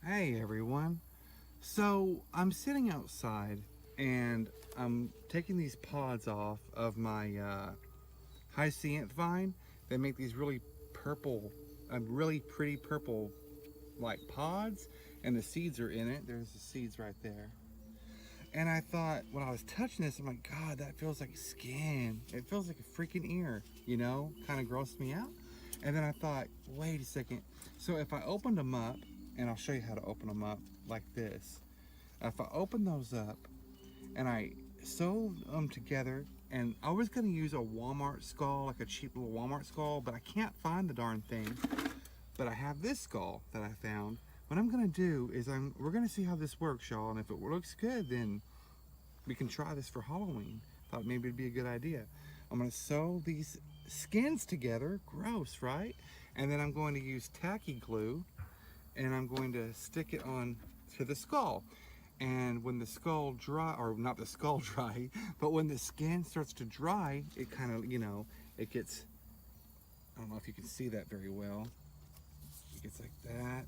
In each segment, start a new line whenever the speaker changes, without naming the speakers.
Hey everyone. So I'm sitting outside and I'm taking these pods off of my hyacinth vine. They make these really purple, really pretty purple like pods, and the seeds are in it. There's the seeds right there. And I thought when I was touching this, I'm like, God, that feels like skin. It feels like a freaking ear, kind of grossed me out. And then I thought, wait a second. So if I opened them up, and I'll show you how to open them up like this. If I open those up and I sew them together, and I was gonna use a Walmart skull, like a cheap little Walmart skull, but I can't find the darn thing. But I have this skull that I found. What I'm gonna do is we're gonna see how this works, y'all, and if it looks good, then we can try this for Halloween. Thought maybe it'd be a good idea. I'm gonna sew these skins together, gross, right? And then I'm going to use tacky glue and I'm going to stick it on to the skull. And when the skull dry, or not the skull dry, but when the skin starts to dry, it kind of, it gets, I don't know if you can see that very well. It gets like that.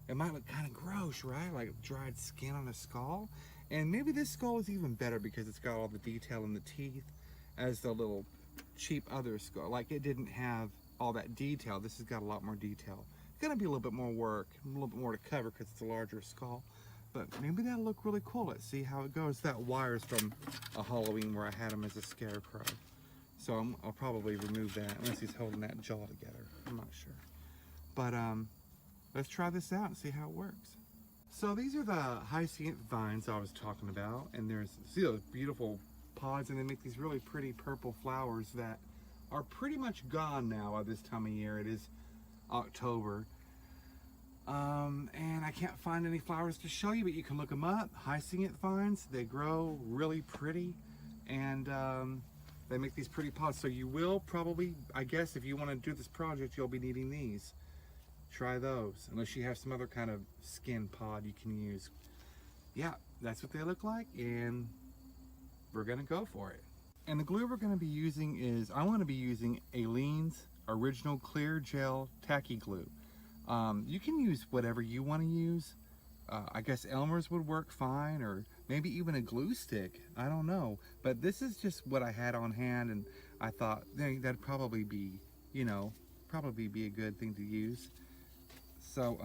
It might look kind of gross, right? Like dried skin on a skull. And maybe this skull is even better because it's got all the detail in the teeth as the little cheap other skull. Like it didn't have all that detail. This has got a lot more detail. It's gonna be a little bit more work, a little bit more to cover because it's a larger skull. But maybe that'll look really cool. Let's see how it goes. That wire's from a Halloween where I had him as a scarecrow. So I'll probably remove that unless he's holding that jaw together. I'm not sure. But let's try this out and see how it works. So these are the hyacinth vines I was talking about, and see those beautiful pods, and they make these really pretty purple flowers that are pretty much gone now by this time of year. It is October, and I can't find any flowers to show you, but you can look them up. Hyacinth vines, they grow really pretty, and they make these pretty pods. So you will probably, I guess, if you want to do this project, you'll be needing these. Try those, unless you have some other kind of skin pod you can use. Yeah, that's what they look like, and we're gonna go for it. And the glue we're gonna be using is, I wanna be using Aleene's Original Clear Gel Tacky Glue. You can use whatever you wanna use. I guess Elmer's would work fine, or maybe even a glue stick, I don't know. But this is just what I had on hand, and I thought that'd probably be, probably be a good thing to use. So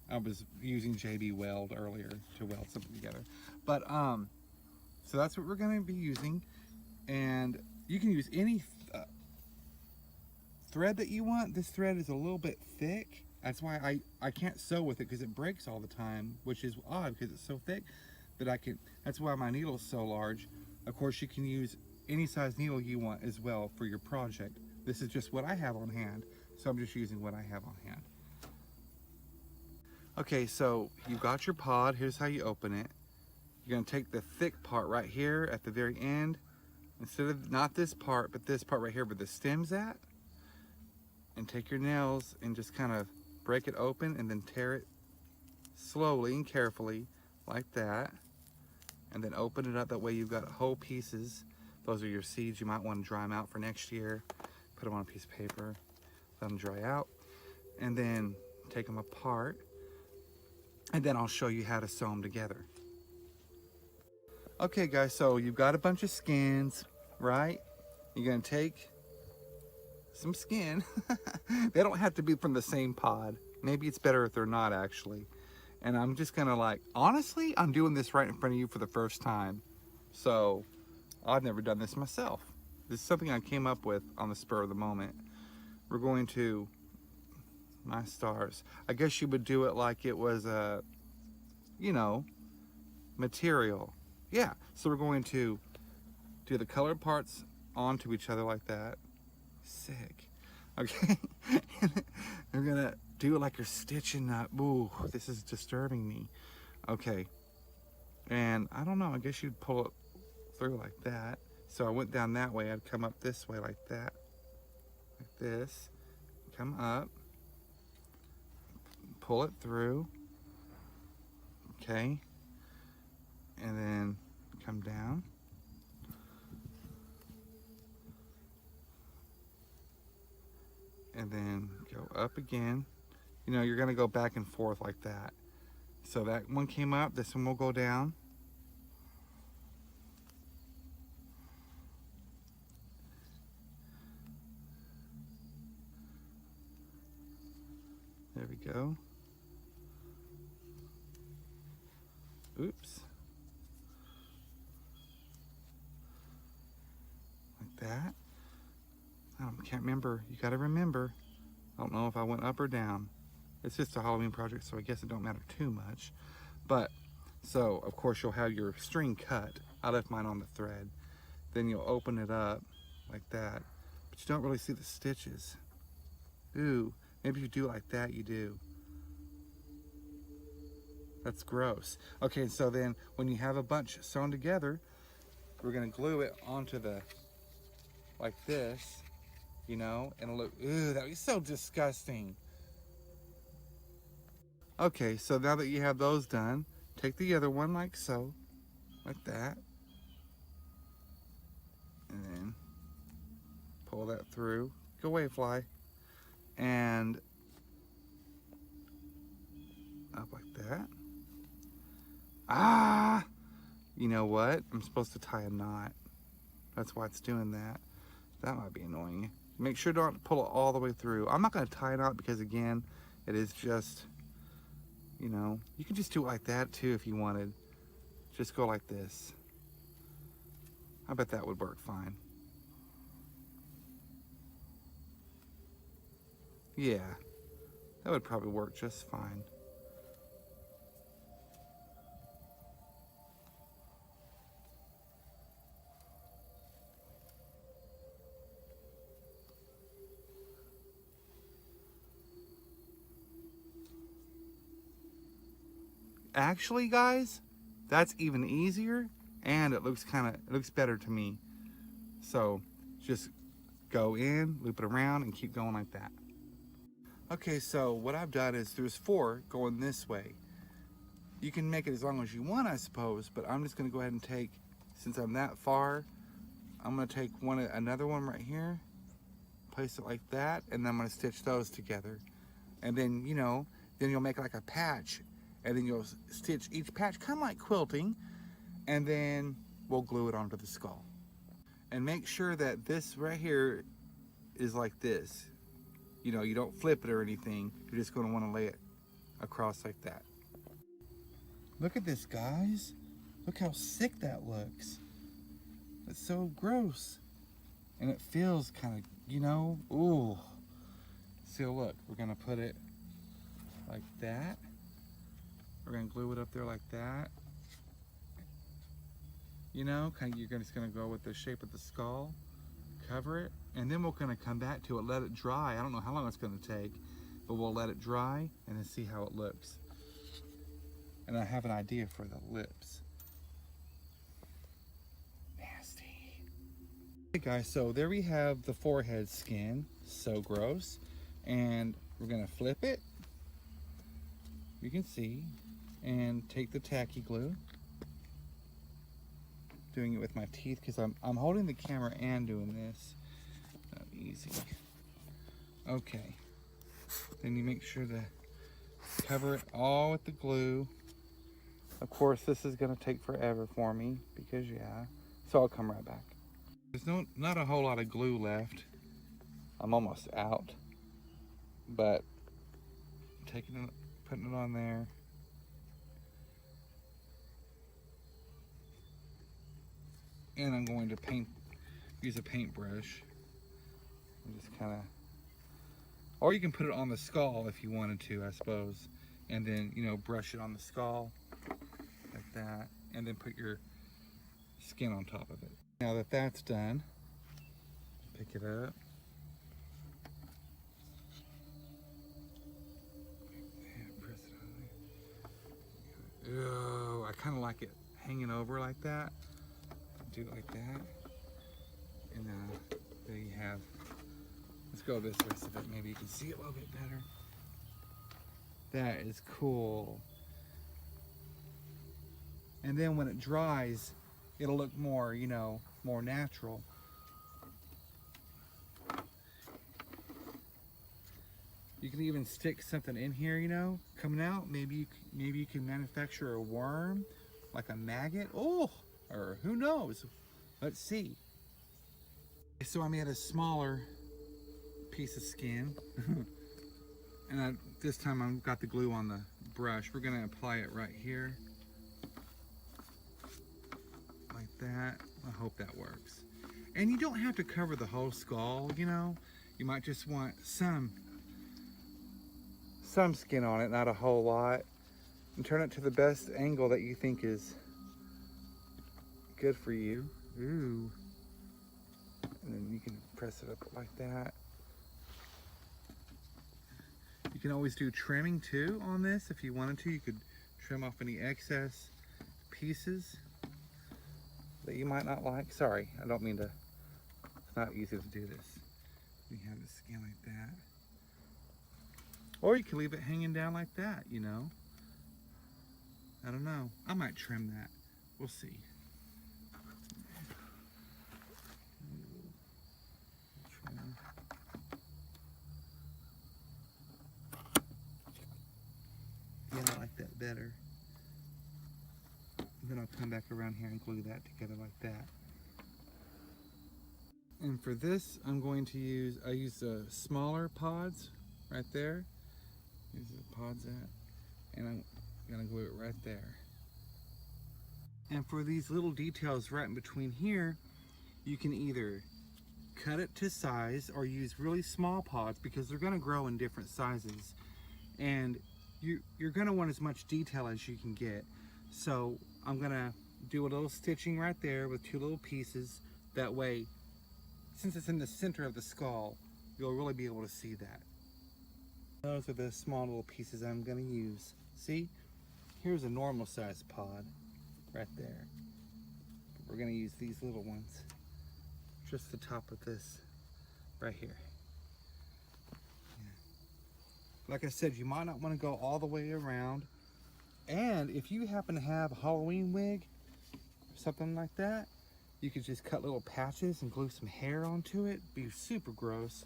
I was using JB Weld earlier to weld something together. But so that's what we're going to be using. And you can use any thread that you want. This thread is a little bit thick. That's why I can't sew with it, because it breaks all the time, which is odd because it's so thick. But that's why my needle is so large. Of course, you can use any size needle you want as well for your project. This is just what I have on hand. So I'm just using what I have on hand. Okay, so you got your pod. Here's how you open it. You're gonna take the thick part right here at the very end, instead of not this part, but this part right here where the stem's at, and take your nails and just kind of break it open and then tear it slowly and carefully like that, and then open it up. That way you've got whole pieces. Those are your seeds. You might want to dry them out for next year. Put them on a piece of paper, let them dry out, and then take them apart. And then I'll show you how to sew them together. Okay guys, so you've got a bunch of skins, right? You're gonna take some skin. They don't have to be from the same pod. Maybe it's better if they're not, actually. And I'm just gonna honestly, I'm doing this right in front of you for the first time. So I've never done this myself. This is something I came up with on the spur of the moment. We're going to, my stars, I guess you would do it like it was a, material. Yeah, so we're going to do the colored parts onto each other like that. Sick. Okay, we're gonna do it like you're stitching that. Ooh, this is disturbing me. Okay, and I don't know, I guess you'd pull it through like that. So I went down that way, I'd come up this way like that, like this, come up, pull it through, okay, and then come down, and then go up again, you know, you're gonna go back and forth like that. So that one came up, this one will go down. There we go. Oops. Like that. I can't remember. You gotta remember. I don't know if I went up or down. It's just a Halloween project, so I guess it don't matter too much. But, so, of course, you'll have your string cut. I left mine on the thread. Then you'll open it up like that. But you don't really see the stitches. Ooh, maybe if you do it like that, you do. That's gross. Okay, so then when you have a bunch sewn together, we're gonna glue it onto the, like this, you know, and it'll look, ooh, that would be so disgusting. Okay, so now that you have those done, take the other one like so, like that, and then pull that through. Go away, fly. And up like that. Ah! You know what? I'm supposed to tie a knot. That's why it's doing that. That might be annoying. Make sure don't pull it all the way through. I'm not going to tie a knot because, again, it is just, you know, you can just do it like that too if you wanted. Just go like this. I bet that would work fine. Yeah, that would probably work just fine. Actually, guys, that's even easier, and it looks better to me. So just go in, loop it around, and keep going like that. Okay, so what I've done is there's 4 going this way. You can make it as long as you want, I suppose, but I'm just gonna go ahead and take, since I'm that far, I'm gonna take another one right here, place it like that, and then I'm gonna stitch those together. And then, you know, then you'll make like a patch, and then you'll stitch each patch, kind of like quilting, and then we'll glue it onto the skull. And make sure that this right here is like this. You know, you don't flip it or anything. You're just going to want to lay it across like that. Look at this, guys. Look how sick that looks. It's so gross. And it feels kind of, you know, ooh. So look, we're going to put it like that. We're going to glue it up there like that. You know, you're just going to go with the shape of the skull. Cover it, and then we're going to come back to it, let it dry. I don't know how long it's going to take, but we'll let it dry and then see how it looks. And I have an idea for the lips. Nasty. Hey guys, so there we have the forehead skin. So gross. And we're going to flip it. You can see. And take the tacky glue. Doing it with my teeth because I'm holding the camera and doing this. Not easy. Okay. Then you make sure to cover it all with the glue. Of course, this is going to take forever for me because, yeah. So I'll come right back. There's not a whole lot of glue left. I'm almost out. But putting it on there. And I'm going to use a paintbrush and just kind of, or you can put it on the skull if you wanted to, I suppose, and then, you know, brush it on the skull like that, and then put your skin on top of it. Now that that's done, pick it up. And press it on there. Oh, I kind of like it hanging over like that. Do it like that, and there you have. Let's go this way so that maybe you can see it a little bit better. That is cool. And then when it dries, it'll look more, you know, more natural. You can even stick something in here, you know, coming out. Maybe you can manufacture a worm, like a maggot. Oh, or who knows? Let's see. So I made a smaller piece of skin, and this time I've got the glue on the brush. We're gonna apply it right here, like that. I hope that works. And you don't have to cover the whole skull, you know. You might just want some skin on it, not a whole lot. And turn it to the best angle that you think is good for you. Ooh. And then you can press it up like that. You can always do trimming too on this if you wanted to. You could trim off any excess pieces that you might not like. Sorry, I don't mean to. It's not easy to do this. You have the skin like that. Or you can leave it hanging down like that, you know. I don't know. I might trim that. We'll see. Yeah, I like that better. Then I'll come back around here and glue that together like that. And for this, I'm going to use, I use the smaller pods right there. Here's the pods at. And I'm gonna glue it right there. And for these little details right in between here, you can either cut it to size or use really small pods because they're gonna grow in different sizes. And you're gonna want as much detail as you can get. So I'm gonna do a little stitching right there with two little pieces. That way, since it's in the center of the skull, you'll really be able to see that. Those are the small little pieces I'm gonna use. See, here's a normal size pod right there. We're gonna use these little ones, just the top of this right here. Yeah. Like I said, you might not wanna go all the way around. And if you happen to have a Halloween wig, or something like that, you could just cut little patches and glue some hair onto it. Be super gross.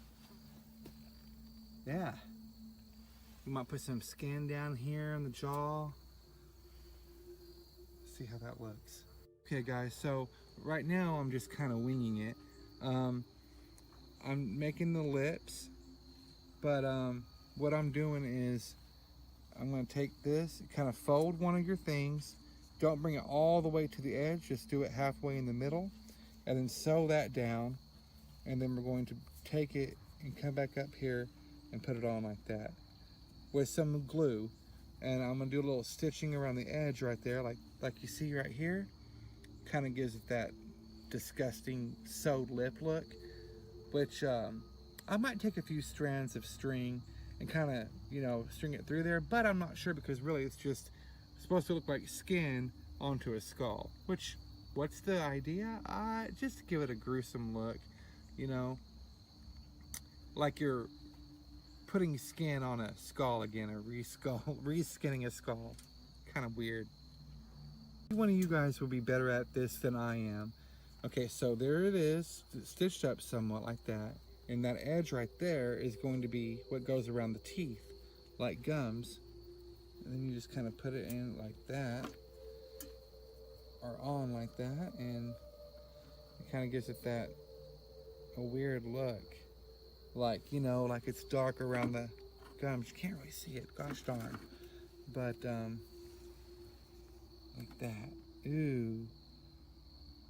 Yeah. You might put some skin down here on the jaw. See how that looks. Okay guys, so right now I'm just kind of winging it. I'm making the lips, but what I'm doing is I'm going to take this, kind of fold one of your things. Don't bring it all the way to the edge, just do it halfway in the middle, and then sew that down. And then we're going to take it and come back up here and put it on like that with some glue. And I'm going to do a little stitching around the edge right there, like you see right here. Kind of gives it that disgusting sewed lip look, which I might take a few strands of string and kind of, you know, string it through there, but I'm not sure because really it's just supposed to look like skin onto a skull, which, what's the idea? Just to give it a gruesome look, you know, like you're putting skin on a skull again, or reskinning a skull. Kind of weird. One of you guys will be better at this than I am. Okay, so there it is, stitched up somewhat like that. And that edge right there is going to be what goes around the teeth, like gums. And then you just kind of put it in like that, or on like that, and it kind of gives it that a weird look. Like, you know, like it's dark around the gums. You can't really see it, gosh darn. But, like that. Ooh.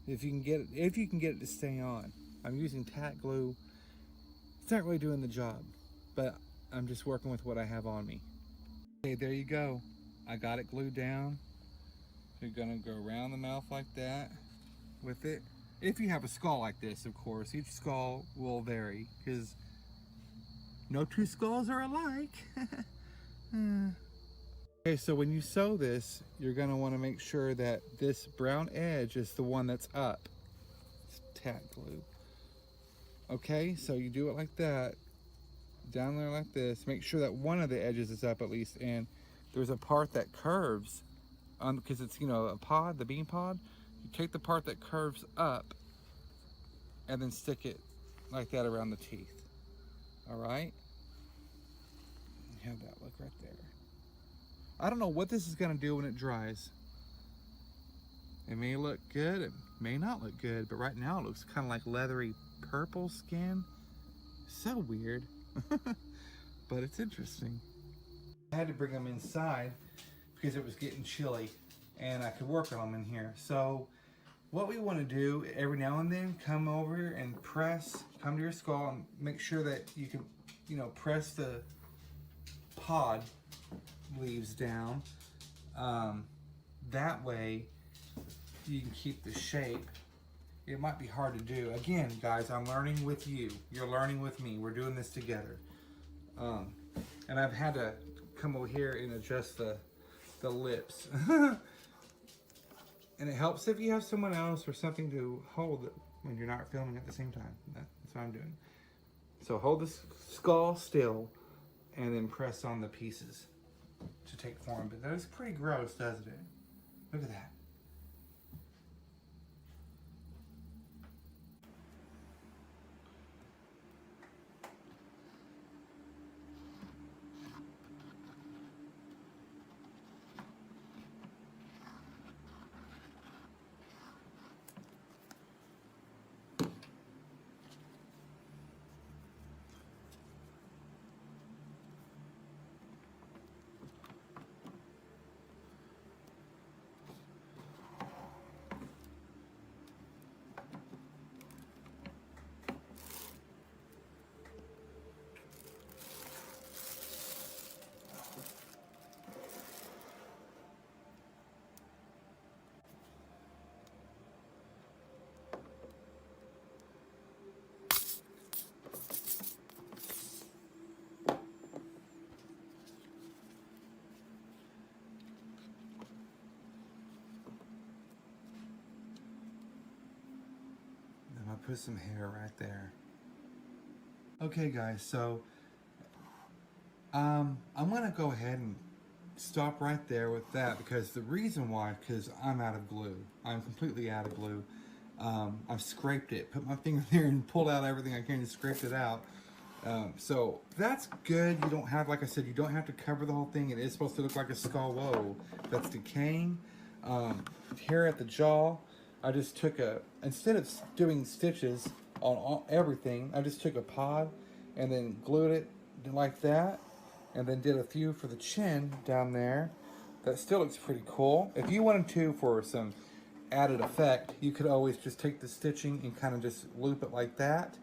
If you can get it to stay on. I'm using tack glue. It's not really doing the job, but I'm just working with what I have on me. Okay, there you go. I got it glued down. You're gonna go around the mouth like that with it. If you have a skull like this, of course, each skull will vary because no two skulls are alike. Okay, so when you sew this, you're gonna wanna make sure that this brown edge is the one that's up. It's tack glue. Okay, so you do it like that, down there like this. Make sure that one of the edges is up at least, and there's a part that curves, because it's, you know, a pod, the bean pod. You take the part that curves up and then stick it like that around the teeth. All right? You have that look right there. I don't know what this is gonna do when it dries. It may look good, it may not look good, but right now it looks kind of like leathery purple skin. So weird, but it's interesting. I had to bring them inside because it was getting chilly and I could work on them in here. So what we want to do every now and then, come over and press, come to your skull and make sure that you can, press the pod leaves down. That way you can keep the shape. It might be hard to do. Again, guys, I'm learning with you. You're learning with me. We're doing this together. And I've had to come over here and adjust the lips. And it helps if you have someone else or something to hold it when you're not filming at the same time. That's what I'm doing. So hold the skull still and then press on the pieces to take form. But that is pretty gross, doesn't it? Look at that. I'll put some hair right there. Okay guys, so I'm gonna go ahead and stop right there with that because the reason why, because I'm out of glue. I'm completely out of glue. I've scraped it, put my finger there and pulled out everything I can and scraped it out. So that's good. You don't have, like I said, you don't have to cover the whole thing. It is supposed to look like a skull. Whoa, that's decaying. Here at the jaw, I just took instead of doing stitches on everything, I just took a pod and then glued it like that, and then did a few for the chin down there. That still looks pretty cool. If you wanted to, for some added effect, you could always just take the stitching and kind of just loop it like that.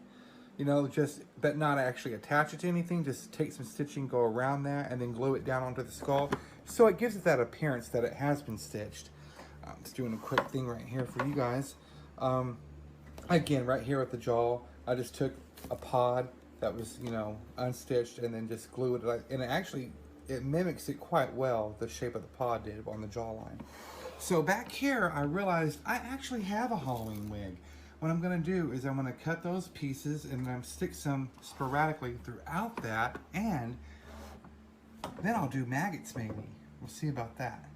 But not actually attach it to anything. Just take some stitching, go around that, and then glue it down onto the skull. So it gives it that appearance that it has been stitched. I'm just doing a quick thing right here for you guys. Again, right here at the jaw, I just took a pod that was, unstitched and then just glued it. And it mimics it quite well, the shape of the pod did on the jawline. So back here, I realized I actually have a Halloween wig. What I'm gonna do is I'm gonna cut those pieces and then stick some sporadically throughout that, and then I'll do maggots maybe. We'll see about that.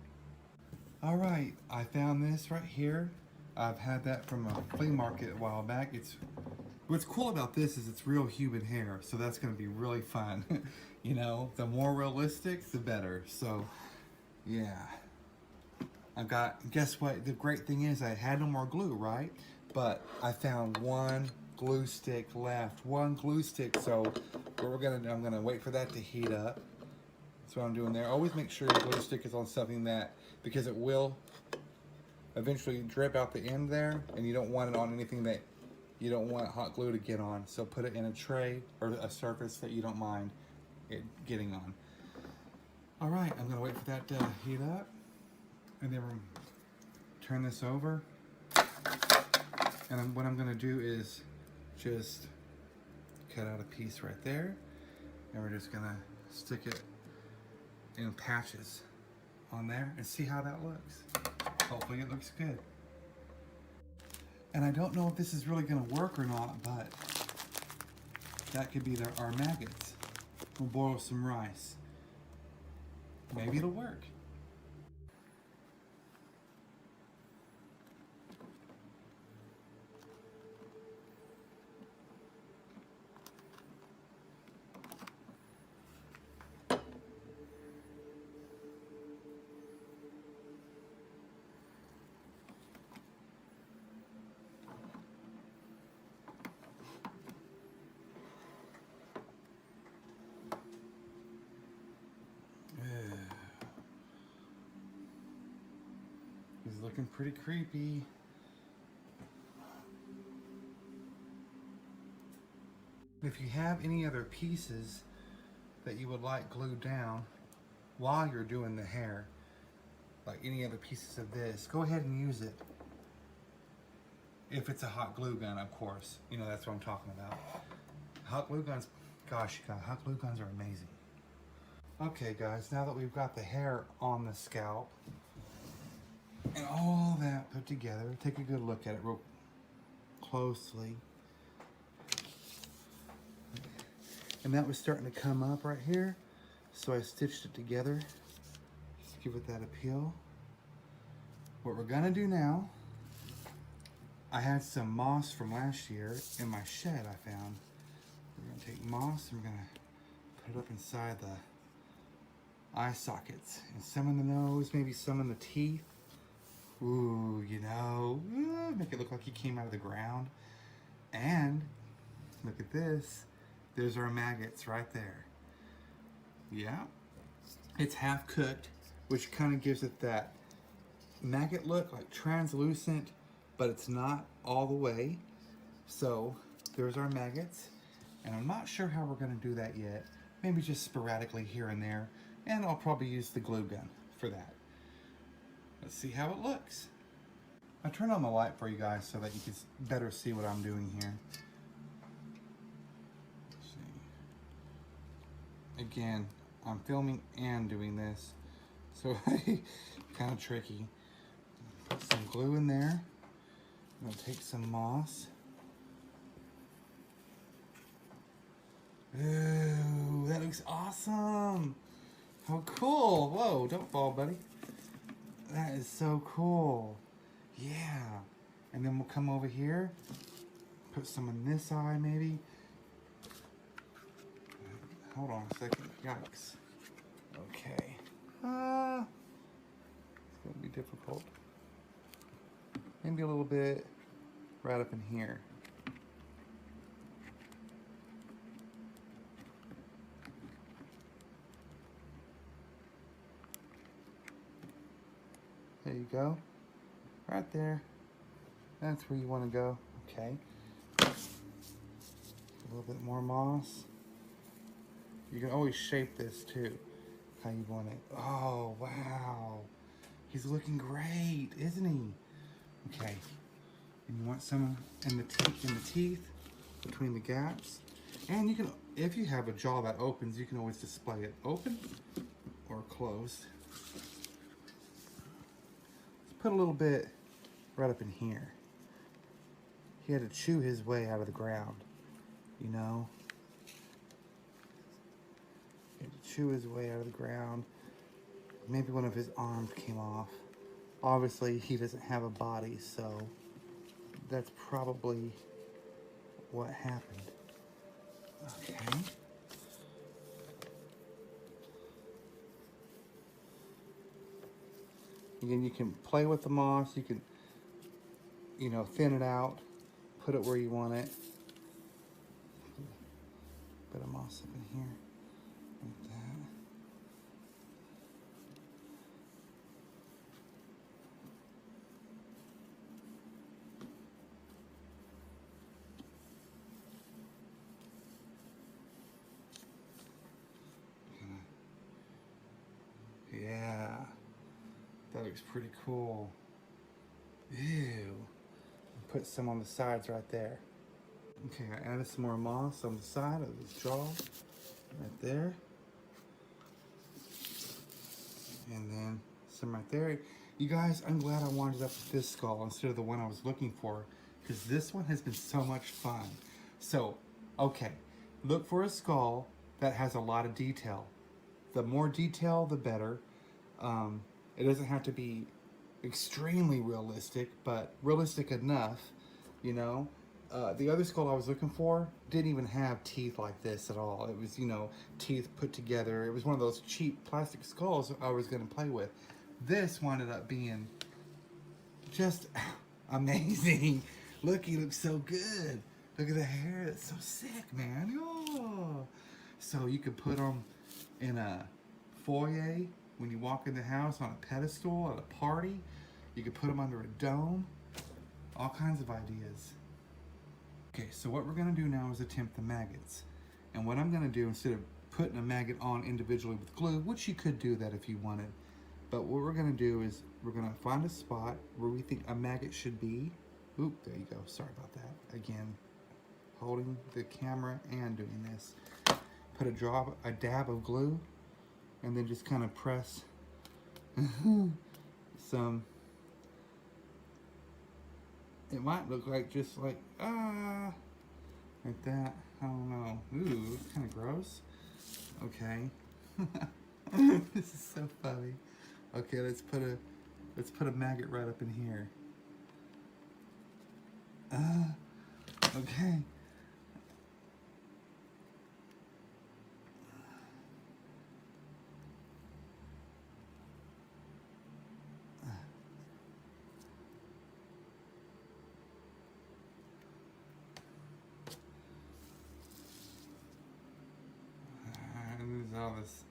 All right, I found this right here. I've had that from a flea market a while back. What's cool about this is it's real human hair, so that's gonna be really fun. The more realistic, the better. So, yeah. Guess what? The great thing is I had no more glue, right? But I found one glue stick left. One glue stick, so what I'm gonna wait for that to heat up. That's what I'm doing there. Always make sure your glue stick is on something because it will eventually drip out the end there, and you don't want it on anything that you don't want hot glue to get on. So put it in a tray or a surface that you don't mind it getting on. All right, I'm gonna wait for that to heat up, and then we'll turn this over. And what I'm gonna do is just cut out a piece right there, and we're just gonna stick it in patches on there and see how that looks. Hopefully it looks good. And I don't know if this is really gonna work or not, but that could be our maggots. We'll boil some rice. Maybe it'll work. He's looking pretty creepy. If you have any other pieces that you would like glued down while you're doing the hair, like any other pieces of this, go ahead and use it. If it's a hot glue gun, of course. You know, that's what I'm talking about. Hot glue guns, gosh, you guys, hot glue guns are amazing. Okay guys, now that we've got the hair on the scalp and all that put together, take a good look at it real closely. And that was starting to come up right here, so I stitched it together. Just give it that appeal. What we're gonna do now, I had some moss from last year in my shed I found. We're gonna take moss and we're gonna put it up inside the eye sockets, and some in the nose, maybe some in the teeth. Ooh, you know, make it look like he came out of the ground. And look at this. There's our maggots right there. Yeah, it's half cooked, which kind of gives it that maggot look, like translucent, but it's not all the way. So there's our maggots, and I'm not sure how we're gonna do that yet. Maybe just sporadically here and there, and I'll probably use the glue gun for that. Let's see how it looks. I turned on the light for you guys so that you can better see what I'm doing here. Let's see. Again, I'm filming and doing this, so kind of tricky. Put some glue in there. I'm gonna take some moss. Ooh, that looks awesome. How cool. Whoa, don't fall, buddy. That is so cool. Yeah. And then we'll come over here, put some in this eye maybe. Hold on a second. Yikes. Okay. It's gonna be difficult. Maybe a little bit right up in here. There you go. Right there. That's where you want to go. Okay. A little bit more moss. You can always shape this too, how you want it. Oh, wow. He's looking great, isn't he? Okay. And you want some in the teeth, between the gaps. And you can, if you have a jaw that opens, you can always display it open or closed. Let's put a little bit right up in here. He had to chew his way out of the ground, you know? He had to chew his way out of the ground. Maybe one of his arms came off. Obviously, he doesn't have a body, so that's probably what happened. Okay. Again, you can play with the moss. You can, you know, thin it out, put it where you want it. Bit of moss up in here, like that. Yeah, that looks pretty cool. Ew. Put some on the sides right there. Okay, I added some more moss on the side of his jaw, right there. And then some right there. You guys, I'm glad I wound up with this skull instead of the one I was looking for, because this one has been so much fun. So, okay, look for a skull that has a lot of detail. The more detail, the better. It doesn't have to be extremely realistic, but realistic enough, you know. The other skull I was looking for didn't even have teeth like this at all. It was, you know, teeth put together. It was one of those cheap plastic skulls I was going to play with. This wound up being just amazing. Look, he looks so good. Look at the hair. It's so sick, man. Oh. So you could put them in a foyer when you walk in the house, on a pedestal at a party. You could put them under a dome. All kinds of ideas. Okay, so what we're gonna do now is attempt the maggots. And what I'm gonna do, instead of putting a maggot on individually with glue, which you could do that if you wanted, but what we're gonna do is we're gonna find a spot where we think a maggot should be. Oop, there you go, sorry about that. Again, holding the camera and doing this. Put a dab of glue, and then just kind of press some. It might look like just like, like that. I don't know. Ooh, it's kind of gross. Okay. This is so funny. Okay, let's put a maggot right up in here. Okay. There's all this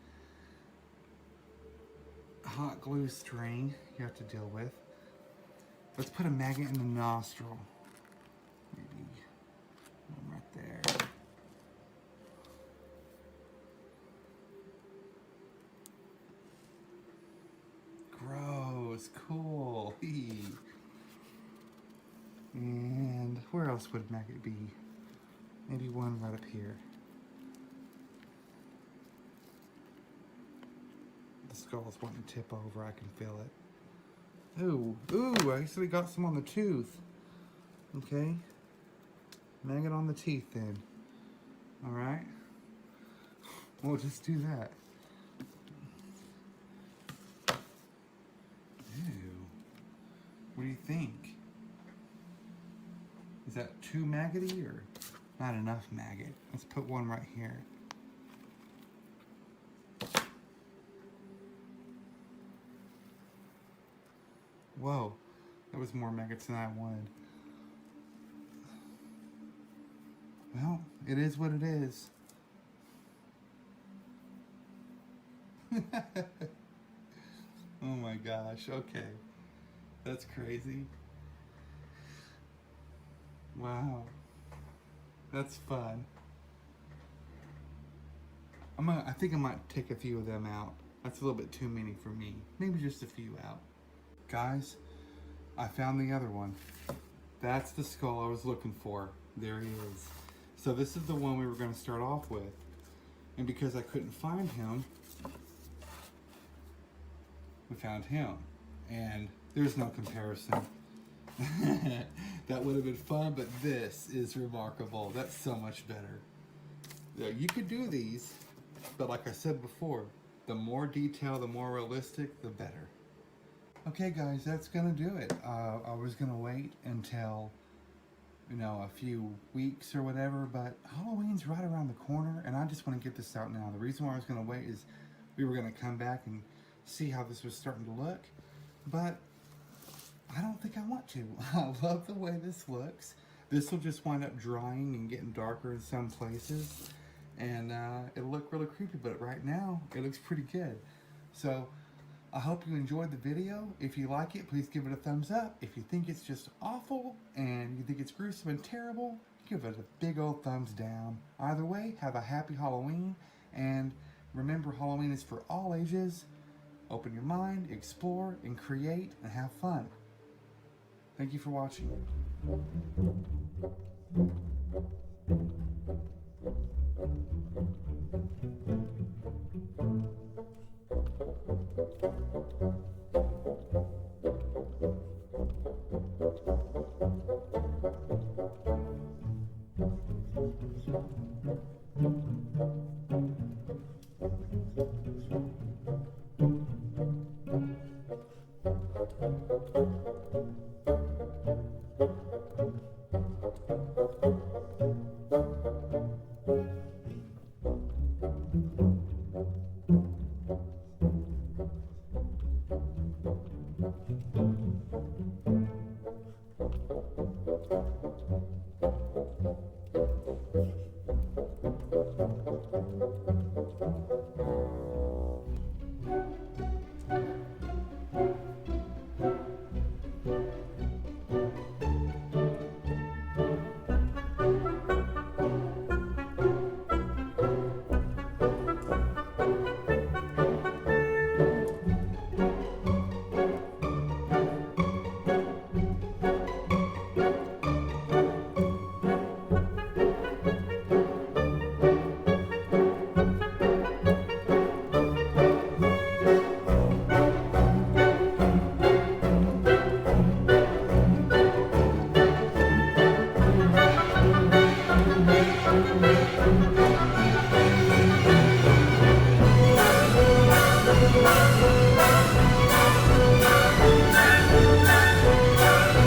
hot glue string you have to deal with. Let's put a maggot in the nostril. Maybe one right there. Gross, cool. And where else would maggot be? Maybe one right up here. The skull's wanting to tip over, I can feel it. Ooh, ooh, I actually got some on the tooth. Okay. Maggot on the teeth then. Alright. We'll just do that. Ew. What do you think? Is that too maggoty or not enough maggot? Let's put one right here. Whoa, that was more maggots than I wanted. Well, it is what it is. Oh my gosh, okay. That's crazy. Wow. That's fun. I think I might take a few of them out. That's a little bit too many for me. Maybe just a few out. Guys, I found the other one. That's the skull I was looking for. There he is. So this is the one we were going to start off with. And because I couldn't find him, we found him. And there's no comparison. That would have been fun, but this is remarkable. That's so much better. You could do these, but like I said before, the more detail, the more realistic, the better. Okay guys, that's gonna do it. I was gonna wait until, you know, a few weeks or whatever, but Halloween's right around the corner and I just want to get this out now. The reason why I was gonna wait is we were gonna come back and see how this was starting to look, but I don't think I want to. I love the way this looks. This will just wind up drying and getting darker in some places, and it'll look really creepy, but right now it looks pretty good. So I hope you enjoyed the video. If you like it, please give it a thumbs up. If you think it's just awful and you think it's gruesome and terrible, give it a big old thumbs down. Either way, have a happy Halloween, and remember, Halloween is for all ages. Open your mind, explore, and create, and have fun. Thank you for watching.